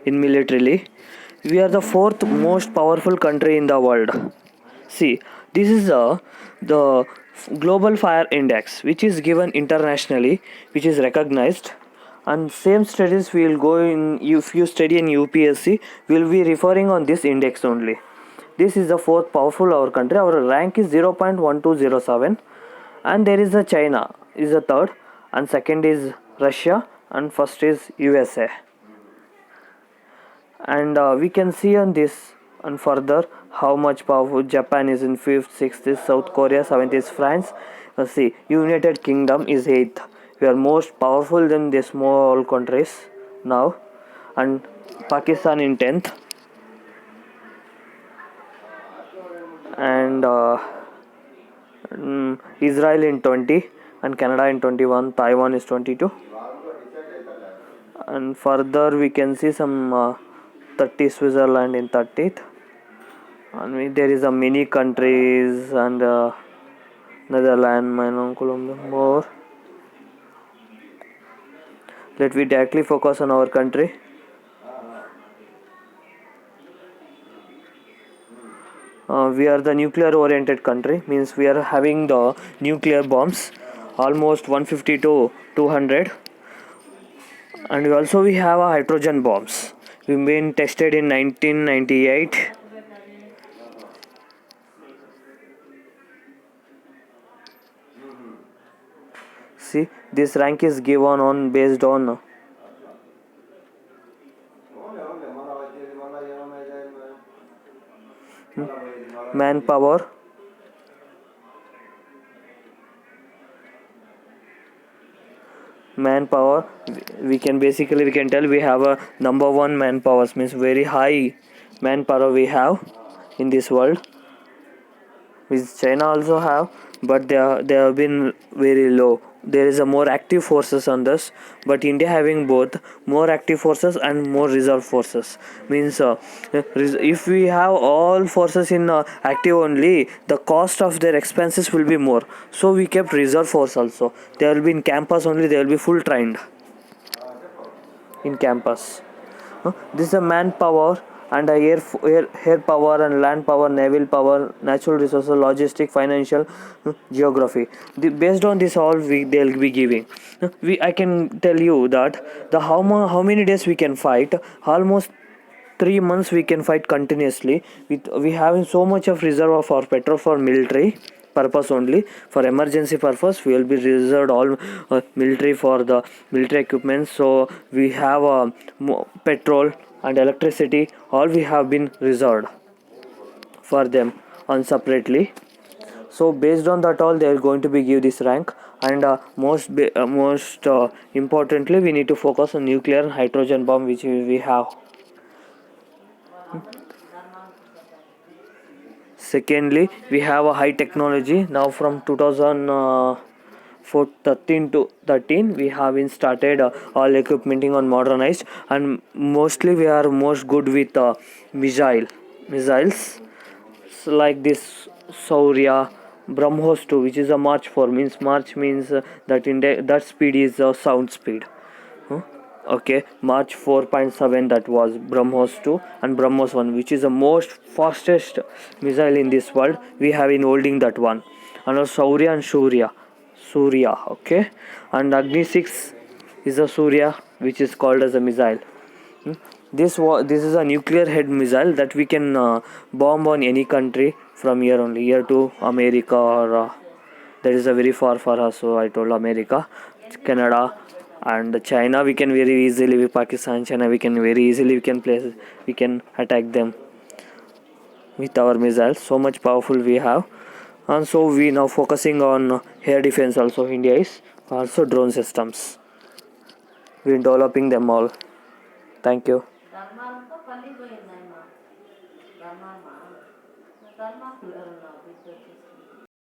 in militarily. We are the fourth most powerful country in the world. See, this is the global fire index, which is given internationally, which is recognized. And same studies we will go in. If you study in UPSC, we will be referring on this index only. This is the fourth powerful our country. Our rank is 0.1207, and there is a China is the third, and second is Russia, and first is USA. And we can see on this and further how much powerful Japan is in fifth, sixth is South Korea, seventh is France. See, United Kingdom is eighth. We are most powerful than the small countries now, and Pakistan in 10th, and Israel in 20, and Canada in 21. Taiwan is 22, and further we can see some 30 Switzerland in 30th, and there is a many countries and Netherlands, Colombia, more. Let we directly focus on our country. We are the nuclear oriented country, means we are having the nuclear bombs almost 150 to 200, and we have a hydrogen bombs. We've been tested in 1998. See, this rank is given on based on manpower, we can tell we have a number one manpower, means very high manpower we have in this world, which China also have, but they have been very low. There is a more active forces on this, but India having both more active forces and more reserve forces, means if we have all forces in active only, the cost of their expenses will be more, so we kept reserve force also. They will be in campus only, they will be full trained in campus. This is a manpower and a air power and land power, naval power, natural resources, logistic, financial, geography. Based on this all they'll be giving. I can tell you that how many days we can fight. Almost 3 months we can fight continuously. We having so much of reserve of our petrol for military purpose only. For emergency purpose we will be reserved all military for the military equipment. So we have petrol and electricity, all we have been reserved for them on separately. So based on that all they are going to be give this rank. And most importantly we need to focus on nuclear and hydrogen bomb, which we have. Secondly, we have a high technology now from 2013 to 13. We have been started all equipmenting on modernized, and mostly we are most good with missiles, so like this Saurya, BrahMos 2, which is a March 4, means March means that that speed is sound speed. Okay, March 4.7, that was BrahMos 2, and BrahMos 1, which is the most fastest missile in this world. We have been holding that one. And Saurya and Surya, okay, and Agni 6 is a Surya, which is called as a missile. This is a nuclear head missile that we can bomb on any country from here only, here to America, or that is a very far for us. So I told America, Canada, and China. We can very easily, with Pakistan, China, we can attack them with our missiles. So much powerful we have. And so we now focusing on air defense also. India is also drone systems. We developing them all. Thank you.